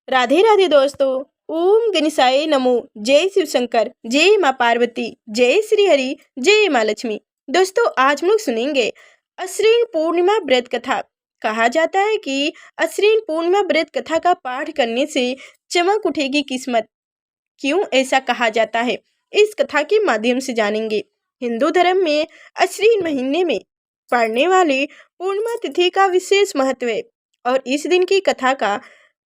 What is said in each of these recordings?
राधे राधे दोस्तों। ओम गणेशाय नमो। जय शिव शंकर, जय माँ पार्वती, जय श्री हरि, जय माँ लक्ष्मी। दोस्तों आज हम लोग सुनेंगे अश्विन पूर्णिमा व्रत कथा। कहा जाता है कि अश्विन पूर्णिमा व्रत कथा का पाठ करने से चमक उठेगी किस्मत। क्यों ऐसा कहा जाता है, इस कथा के माध्यम से जानेंगे। हिंदू धर्म में अश्विन महीने में पड़ने वाली पूर्णिमा तिथि का विशेष महत्व है और इस दिन की कथा का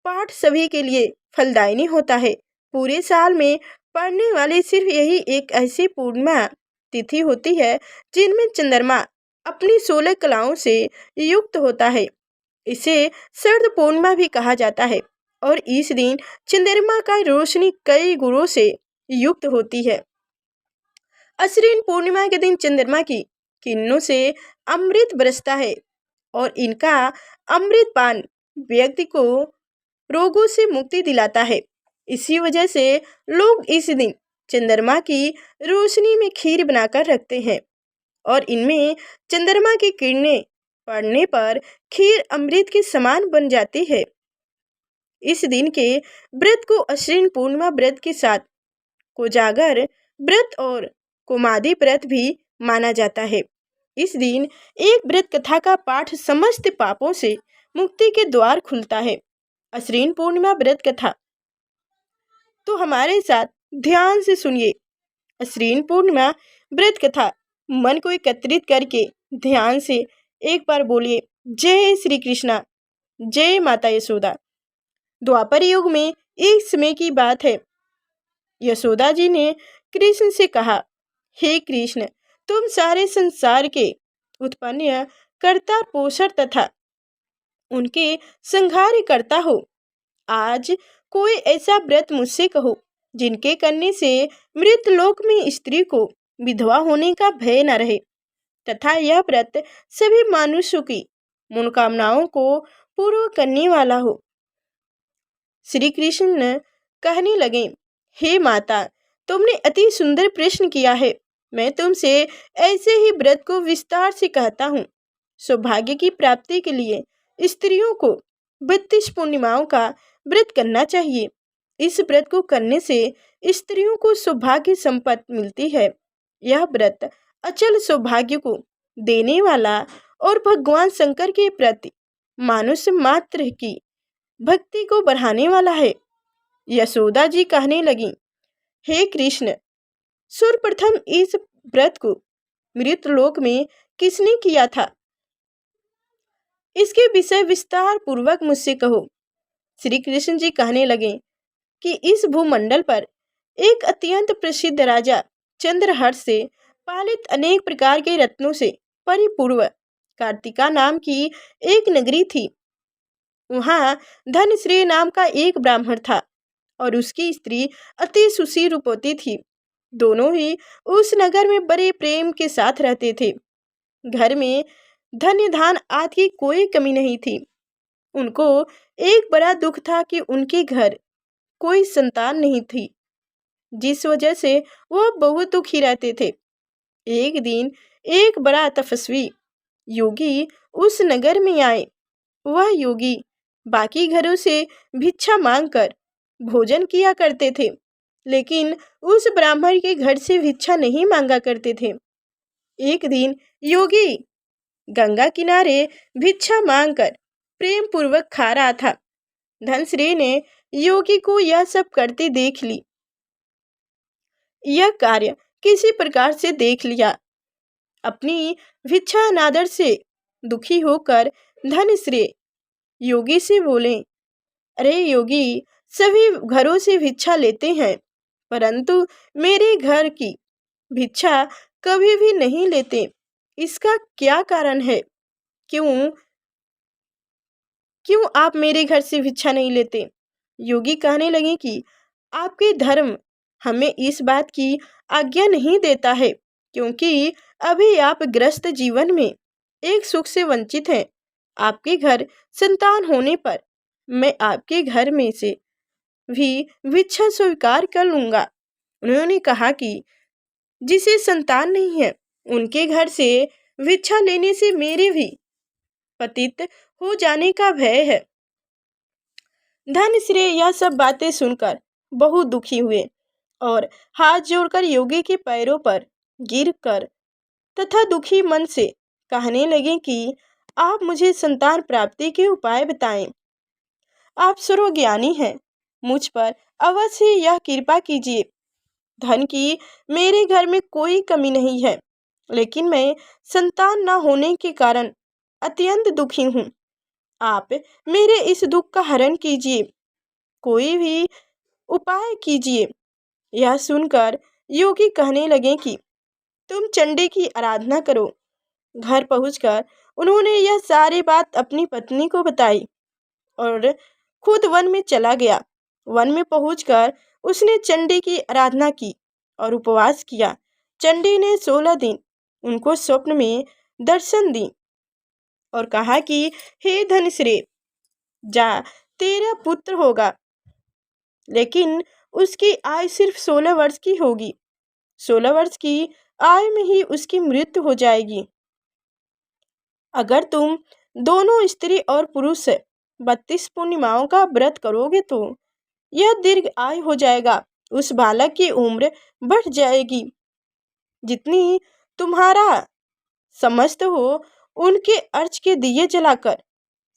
पाठ सभी के लिए फलदायी होता है। पूरे साल में पड़ने वाली सिर्फ यही एक ऐसी पूर्णिमा तिथि होती है जिनमें चंद्रमा अपनी 16 कलाओं से युक्त होता है। इसे शरद पूर्णिमा भी कहा जाता है और इस दिन चंद्रमा का रोशनी कई गुणों से युक्त होती है। अश्विन पूर्णिमा के दिन चंद्रमा की किरणों से अमृत बरसता है और इनका अमृत पान व्यक्ति को रोगों से मुक्ति दिलाता है। इसी वजह से लोग इस दिन चंद्रमा की रोशनी में खीर बनाकर रखते हैं और इनमें चंद्रमा की किरणें पड़ने पर खीर अमृत के समान बन जाती है। इस दिन के व्रत को अश्विन पूर्णिमा व्रत के साथ कोजागर व्रत और कुमादी व्रत भी माना जाता है। इस दिन एक व्रत कथा का पाठ समस्त पापों से मुक्ति के द्वार खुलता है। अश्विन पूर्णिमा व्रत कथा तो हमारे साथ ध्यान से सुनिए। अश्विन पूर्णिमा व्रत कथा मन को एकत्रित करके ध्यान से एक बार बोलिए, जय श्री कृष्णा, जय माता यशोदा। द्वापर युग में एक समय की बात है। यशोदा जी ने कृष्ण से कहा, हे कृष्ण, तुम सारे संसार के उत्पन्न कर्ता पोषण तथा उनके संहार करता हो। आज कोई ऐसा व्रत मुझसे कहो जिनके करने से मृत लोक में स्त्री को विधवा होने का भय न रहे तथा यह व्रत सभी मनुष्यों की मनोकामनाओं को पूर्ण करने वाला हो। श्री कृष्ण कहने लगे, हे माता, तुमने अति सुंदर प्रश्न किया है। मैं तुमसे ऐसे ही व्रत को विस्तार से कहता हूँ। सौभाग्य की प्राप्ति के लिए स्त्रियों को 32 पूर्णिमाओं का व्रत करना चाहिए। इस व्रत को करने से स्त्रियों को सौभाग्य संपत्ति मिलती है। यह व्रत अचल सौभाग्य को देने वाला और भगवान शंकर के प्रति मनुष्य मात्र की भक्ति को बढ़ाने वाला है। यशोदा जी कहने लगी, हे कृष्ण, सर्वप्रथम इस व्रत को मृत लोक में किसने किया था? इसके विषय विस्तार पूर्वक मुझसे कहो। श्री कृष्ण जी कहने लगे कि इस भूमंडल पर एक अत्यंत प्रसिद्ध राजा चंद्रहर्ष से पालित अनेक प्रकार के रत्नों से परिपूर्ण कार्तिका नाम की एक नगरी थी। वहाँ धनश्री नाम का एक ब्राह्मण था और उसकी स्त्री अति सुशील रूपवती थी। दोनों ही उस नगर में बड़े प्रेम के साथ रहते थे। घर में धन्य धान आदि की कोई कमी नहीं थी। उनको एक बड़ा दुख था कि उनके घर कोई संतान नहीं थी, जिस वजह से वो बहुत दुखी रहते थे। एक दिन एक बड़ा तपस्वी योगी उस नगर में आए। वह योगी बाकी घरों से भिक्षा मांगकर भोजन किया करते थे, लेकिन उस ब्राह्मण के घर से भिक्षा नहीं मांगा करते थे। एक दिन योगी गंगा किनारे भिक्षा मांगकर प्रेम पूर्वक खा रहा था। धनश्री ने योगी को यह सब करते देख ली। यह कार्य किसी प्रकार से देख लिया। अपनी भिक्षा अनादर से दुखी होकर धनश्री योगी से बोले, अरे योगी, सभी घरों से भिक्षा लेते हैं, परंतु मेरे घर की भिक्षा कभी भी नहीं लेते। इसका क्या कारण है? क्यों आप मेरे घर से भिक्षा नहीं लेते? योगी कहने लगे कि आपके धर्म हमें इस बात की आज्ञा नहीं देता है, क्योंकि अभी आप ग्रस्त जीवन में एक सुख से वंचित हैं। आपके घर संतान होने पर मैं आपके घर में से भी भिक्षा स्वीकार कर लूंगा। उन्होंने कहा कि जिसे संतान नहीं है उनके घर से भिक्षा लेने से मेरे भी पतित हो जाने का भय है। धनश्री यह सब बातें सुनकर बहुत दुखी हुए और हाथ जोड़कर योगी के पैरों पर गिरकर तथा दुखी मन से कहने लगे कि आप मुझे संतान प्राप्ति के उपाय बताएं। आप सर्वज्ञानी हैं, मुझ पर अवश्य यह कृपा कीजिए। धन की मेरे घर में कोई कमी नहीं है, लेकिन मैं संतान न होने के कारण अत्यंत दुखी हूँ। आप मेरे इस दुख का हरण कीजिए, कोई भी उपाय कीजिए। यह सुनकर योगी कहने लगे कि तुम चंडी की आराधना करो। घर पहुंचकर उन्होंने यह सारी बात अपनी पत्नी को बताई और खुद वन में चला गया। वन में पहुंचकर उसने चंडी की आराधना की और उपवास किया। चंडी ने 16 दिन उनको स्वप्न में दर्शन दी और कहा कि हे धनश्री, जा, तेरा पुत्र होगा, लेकिन उसकी आयु सिर्फ 16 वर्ष की होगी। 16 वर्ष की आयु में ही उसकी मृत्यु हो जाएगी। अगर तुम दोनों स्त्री और पुरुष 32 पूर्णिमाओं का व्रत करोगे तो यह दीर्घ आयु हो जाएगा। उस बालक की उम्र बढ़ जाएगी। जितनी तुम्हारा समस्त हो उनके अर्च के दिए जलाकर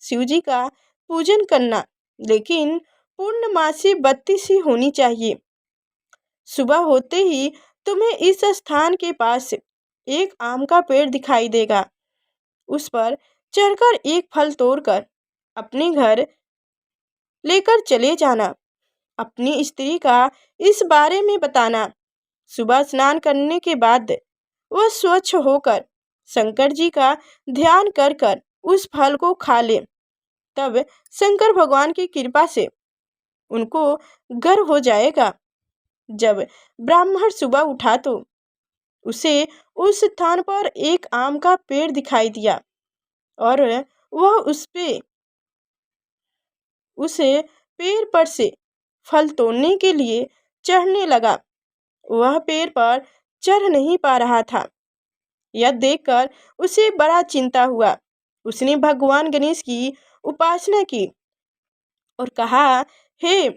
शिव जी का पूजन करना, लेकिन पूर्णमासी 32 ही होनी चाहिए। सुबह होते ही तुम्हें इस स्थान के पास एक आम का पेड़ दिखाई देगा। उस पर चढ़कर एक फल तोड़कर अपने घर लेकर चले जाना। अपनी स्त्री का इस बारे में बताना। सुबह स्नान करने के बाद वह स्वच्छ होकर शंकर जी का ध्यान कर कर उस फल को खा ले। तब शंकर भगवान की कृपा से उनको गर्व हो जाएगा। जब ब्राह्मण सुबह उठा तो उसे उस स्थान पर एक आम का पेड़ दिखाई दिया और वह उसे पेड़ पर से फल तोड़ने के लिए चढ़ने लगा। वह पेड़ पर चढ़ नहीं पा रहा था। यह देखकर उसे बड़ा चिंता हुआ। उसने भगवान गणेश की उपासना की और कहा, हे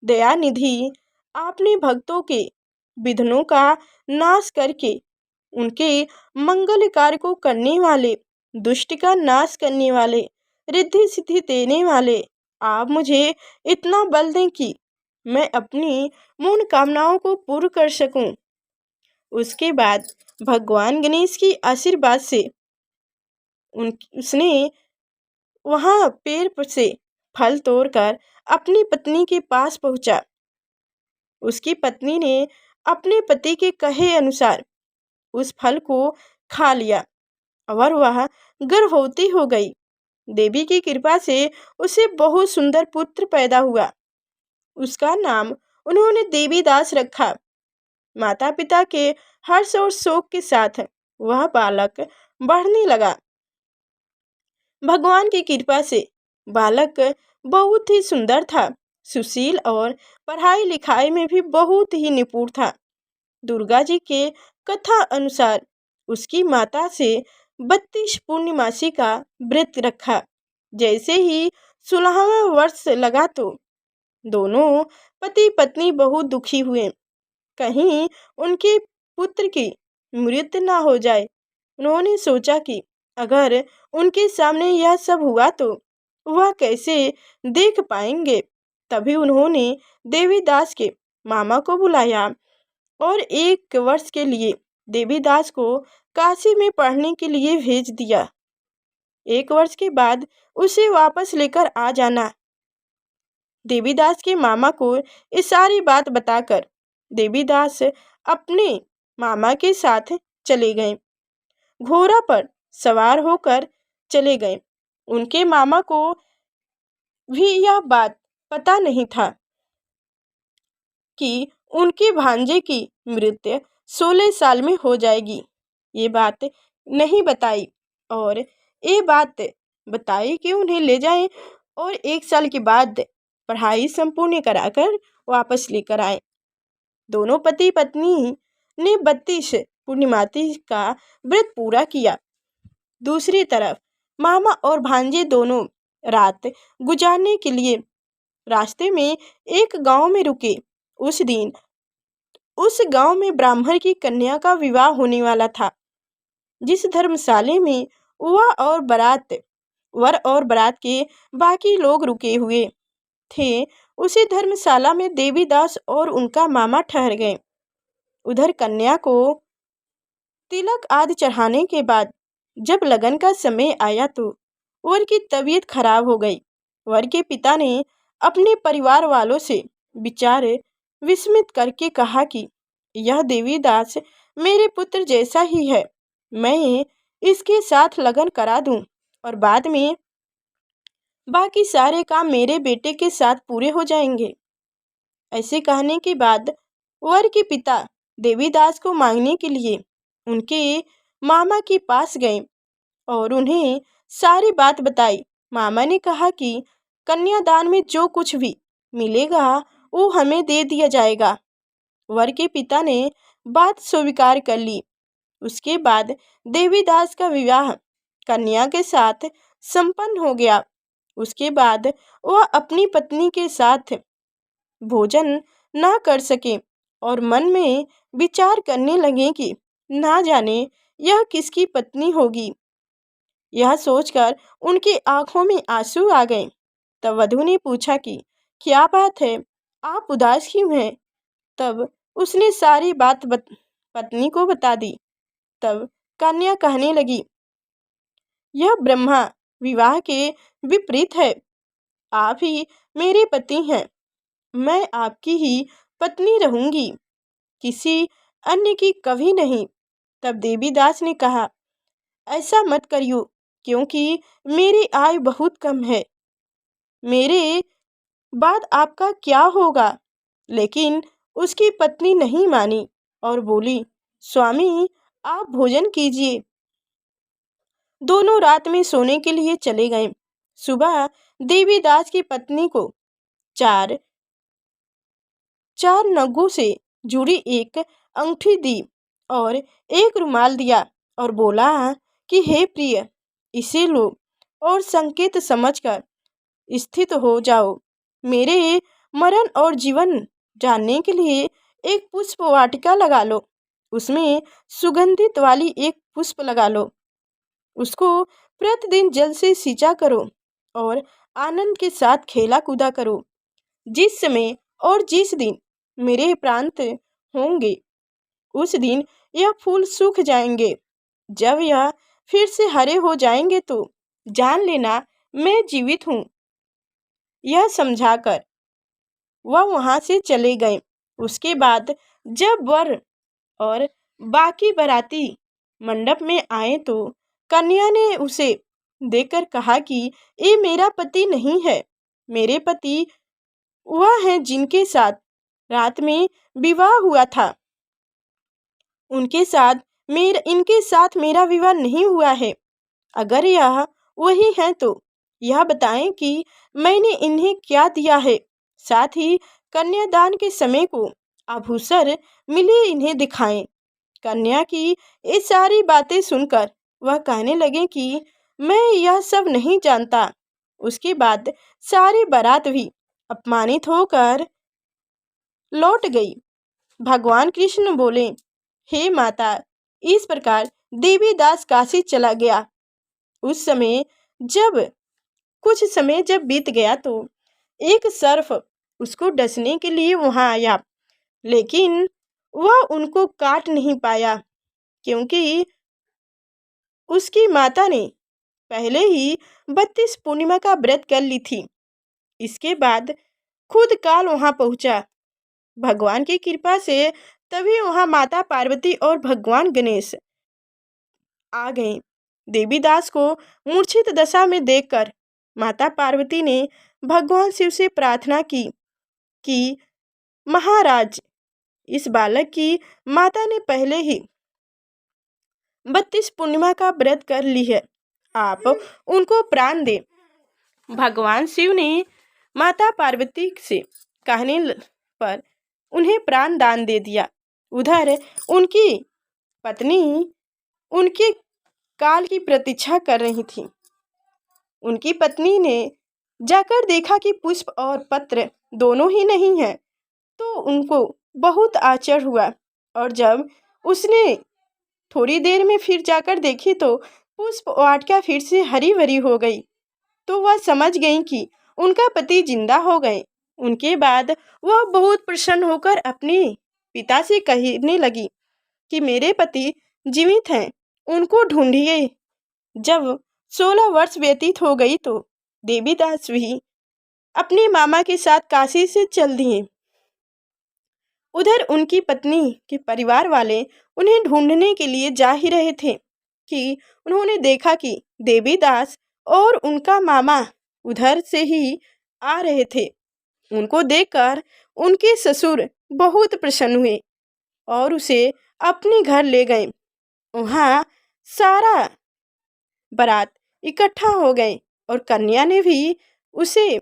दयानिधि, आपने भक्तों के विघ्नों का नाश करके उनके मंगल कार्य को करने वाले, दुष्ट का नाश करने वाले, रिद्धि सिद्धि देने वाले, आप मुझे इतना बल दें कि मैं अपनी मूल कामनाओं को पूर्ण कर सकूं। उसके बाद भगवान गणेश की आशीर्वाद से उसने वहाँ पेड़ पर से फल तोड़कर अपनी पत्नी के पास पहुंचा। उसकी पत्नी ने अपने पति के कहे अनुसार उस फल को खा लिया और वह गर्भवती हो गई। देवी की कृपा से उसे बहुत सुंदर पुत्र पैदा हुआ। उसका नाम उन्होंने देवीदास रखा। माता पिता के हर्ष और शोक के साथ वह बालक बढ़ने लगा। भगवान की कृपा से बालक बहुत ही सुंदर था, सुशील और पढ़ाई लिखाई में भी बहुत ही निपुण था। दुर्गा जी के कथा अनुसार उसकी माता से 32 पूर्णिमासी का व्रत रखा। जैसे ही 16वां वर्ष लगा तो दोनों पति पत्नी बहुत दुखी हुए, कहीं उनके पुत्र की मृत्यु ना हो जाए। उन्होंने सोचा कि अगर उनके सामने यह सब हुआ तो वह कैसे देख पाएंगे। तभी उन्होंने देवीदास के मामा को बुलाया और 1 वर्ष के लिए देवीदास को काशी में पढ़ने के लिए भेज दिया। 1 वर्ष के बाद उसे वापस लेकर आ जाना। देवीदास के मामा को ये सारी बात बताकर देवीदास अपने मामा के साथ चले गए। घोड़ा पर सवार होकर चले गए। उनके मामा को भी यह बात पता नहीं था कि उनके भांजे की मृत्यु 16 साल में हो जाएगी। ये बात नहीं बताई और ये बात बताई कि उन्हें ले जाएं और 1 साल के बाद पढ़ाई संपूर्ण कराकर वापस लेकर आए। दोनों पति पत्नी ने 32 पूर्णिमासी का व्रत पूरा किया। दूसरी तरफ मामा और भांजे दोनों रात गुजारने के लिए रास्ते में एक गांव में रुके। उस दिन उस गांव में ब्राह्मण की कन्या का विवाह होने वाला था। जिस धर्मशाले में वर और बारात के बाकी लोग रुके हुए थे, उसी धर्मशाला में देवीदास और उनका मामा ठहर गए। उधर कन्या को तिलक आदि चढ़ाने के बाद जब लगन का समय आया तो वर की तबीयत खराब हो गई। वर के पिता ने अपने परिवार वालों से विचार विस्मित करके कहा कि यह देवीदास मेरे पुत्र जैसा ही है, मैं इसके साथ लगन करा दूं और बाद में बाकी सारे काम मेरे बेटे के साथ पूरे हो जाएंगे। ऐसे कहने के बाद वर के पिता देवीदास को मांगने के लिए उनके मामा के पास गए और उन्हें सारी बात बताई। मामा ने कहा कि कन्यादान में जो कुछ भी मिलेगा वो हमें दे दिया जाएगा। वर के पिता ने बात स्वीकार कर ली। उसके बाद देवीदास का विवाह कन्या के साथ संपन्न हो गया। उसके बाद वह अपनी पत्नी के साथ भोजन ना कर सके और मन में विचार करने लगे कि ना जाने यह किसकी पत्नी होगी। यह सोचकर उनकी आंखों में आंसू आ गए। तब वधू ने पूछा कि क्या बात है, आप उदास क्यों हैं? तब उसने सारी बात पत्नी को बता दी। तब कन्या कहने लगी, यह ब्रह्मा विवाह के विपरीत है। आप ही मेरे पति हैं, मैं आपकी ही पत्नी रहूंगी, किसी अन्य की कभी नहीं। तब देवीदास ने कहा, ऐसा मत करियो, क्योंकि मेरी आयु बहुत कम है, मेरे बाद आपका क्या होगा? लेकिन उसकी पत्नी नहीं मानी और बोली, स्वामी आप भोजन कीजिए। दोनों रात में सोने के लिए चले गए। सुबह देवीदास की पत्नी को चार नगों से जुड़ी एक अंगूठी दी और एक रुमाल दिया और बोला कि हे प्रिय, इसे लो और संकेत समझकर स्थित हो जाओ। मेरे मरण और जीवन जानने के लिए एक पुष्प वाटिका लगा लो, उसमें सुगंधित वाली एक पुष्प लगा लो, उसको प्रतिदिन जल से सींचा करो और आनंद के साथ खेला कूदा करो। जिस समय और जिस दिन मेरे प्रांत होंगे उस दिन यह फूल सूख जाएंगे। जब यह फिर से हरे हो जाएंगे तो जान लेना मैं जीवित हूँ। यह समझाकर वह वहाँ से चले गए। उसके बाद जब वर और बाकी बाराती मंडप में आए तो कन्या ने उसे देखकर कहा कि ये मेरा पति नहीं है, मेरे पति वह है जिनके साथ रात में विवाह हुआ था। इनके साथ मेरा विवाह नहीं हुआ है। अगर यह वही है तो यह बताएं कि मैंने इन्हें क्या दिया है। साथ ही कन्यादान के समय को आभूषण मिले इन्हें दिखाएं। कन्या की ये सारी बातें सुनकर वह कहने लगे कि मैं यह सब नहीं जानता। उसके बाद सारी बारात भी अपमानित होकर लौट गई। भगवान कृष्ण बोले, हे माता, इस प्रकार देवीदास काशी चला गया। कुछ समय जब बीत गया तो एक सर्प उसको डसने के लिए वहां आया, लेकिन वह उनको काट नहीं पाया क्योंकि उसकी माता ने पहले ही 32 पूर्णिमा का व्रत कर ली थी। इसके बाद खुद काल वहां पहुंचा। भगवान की कृपा से तभी वहां माता पार्वती और भगवान गणेश आ गए। देवीदास को मूर्छित दशा में देखकर माता पार्वती ने भगवान शिव से प्रार्थना की कि महाराज, इस बालक की माता ने पहले ही 32 पूर्णिमा का व्रत कर ली है, आप उनको प्राण दे। भगवान शिव ने माता पार्वती से कहने पर उन्हें प्राण दान दे दिया। उधर उनकी पत्नी उनके काल की प्रतीक्षा कर रही थी। उनकी पत्नी ने जाकर देखा कि पुष्प और पत्र दोनों ही नहीं है, तो उनको बहुत आश्चर्य हुआ। और जब उसने थोड़ी देर में फिर जाकर देखी तो पुष्प वाटिका फिर से हरी भरी हो गई। तो वह समझ गई कि उनका पति जिंदा हो गए। उनके बाद वह बहुत प्रसन्न होकर अपने पिता से कहने लगी कि मेरे पति जीवित हैं, उनको ढूंढिए। जब 16 वर्ष व्यतीत हो गई तो देवीदास भी अपने मामा के साथ काशी से चल दिए। उधर उनकी पत्नी के परिवार वाले उन्हें ढूंढने के लिए जा ही रहे थे कि उन्होंने देखा कि देवीदास और उनका मामा उधर से ही आ रहे थे। उनको देखकर उनके ससुर बहुत प्रसन्न हुए और उसे अपने घर ले गए। वहाँ सारा बारात इकट्ठा हो गए और कन्या ने भी उसे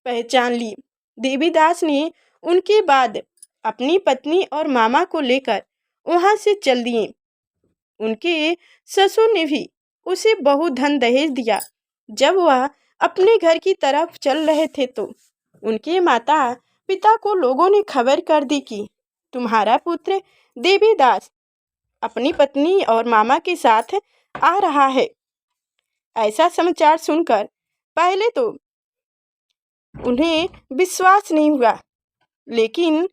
पहचान ली। देवीदास ने उनके बाद अपनी पत्नी और मामा को लेकर वहाँ से चल दिए। उनके ससुर ने भी उसे बहुत धन दहेज दिया। जब वह अपने घर की तरफ चल रहे थे तो उनके माता पिता को लोगों ने खबर कर दी कि तुम्हारा पुत्र देवीदास अपनी पत्नी और मामा के साथ आ रहा है। ऐसा समाचार सुनकर पहले तो उन्हें विश्वास नहीं हुआ, लेकिन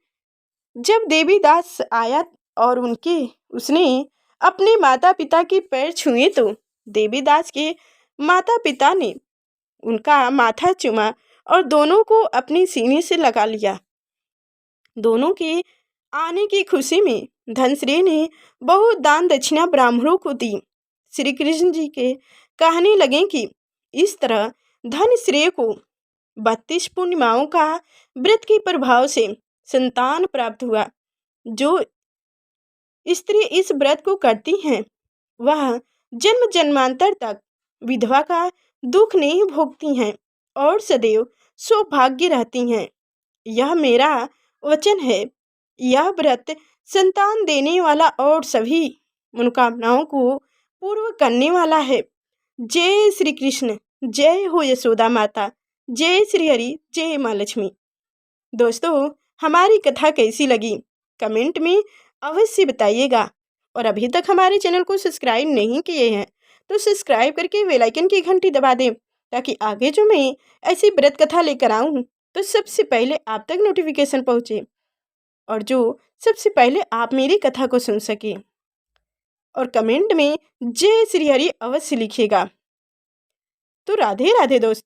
जब देवीदास आया और उसने अपने माता पिता के पैर छुए तो देवीदास के माता पिता ने उनका माथा चूमा और दोनों को अपने सीने से लगा लिया। दोनों के आने की खुशी में धनश्री ने बहुत दान दक्षिणा ब्राह्मणों को दी। श्री कृष्ण जी के कहने लगे कि इस तरह धनश्री को 32 पूर्णिमाओं का व्रत के प्रभाव से संतान प्राप्त हुआ। जो स्त्री इस व्रत को करती हैं वह जन्म जन्मांतर तक विधवा का दुख नहीं भोगती हैं और सदैव सौभाग्य रहती हैं। यह मेरा वचन है। यह व्रत संतान देने वाला और सभी मनोकामनाओं को पूर्ण करने वाला है। जय श्री कृष्ण। जय हो यशोदा माता। जय श्री हरि। जय माँ लक्ष्मी। दोस्तों, हमारी कथा कैसी लगी कमेंट में अवश्य बताइएगा। और अभी तक हमारे चैनल को सब्सक्राइब नहीं किए हैं तो सब्सक्राइब करके बेल आइकन की घंटी दबा दें, ताकि आगे जो मैं ऐसी व्रत कथा लेकर आऊँ तो सबसे पहले आप तक नोटिफिकेशन पहुँचे और जो सबसे पहले आप मेरी कथा को सुन सकें। और कमेंट में जय श्री हरि अवश्य लिखिएगा। तो राधे राधे दोस्तों।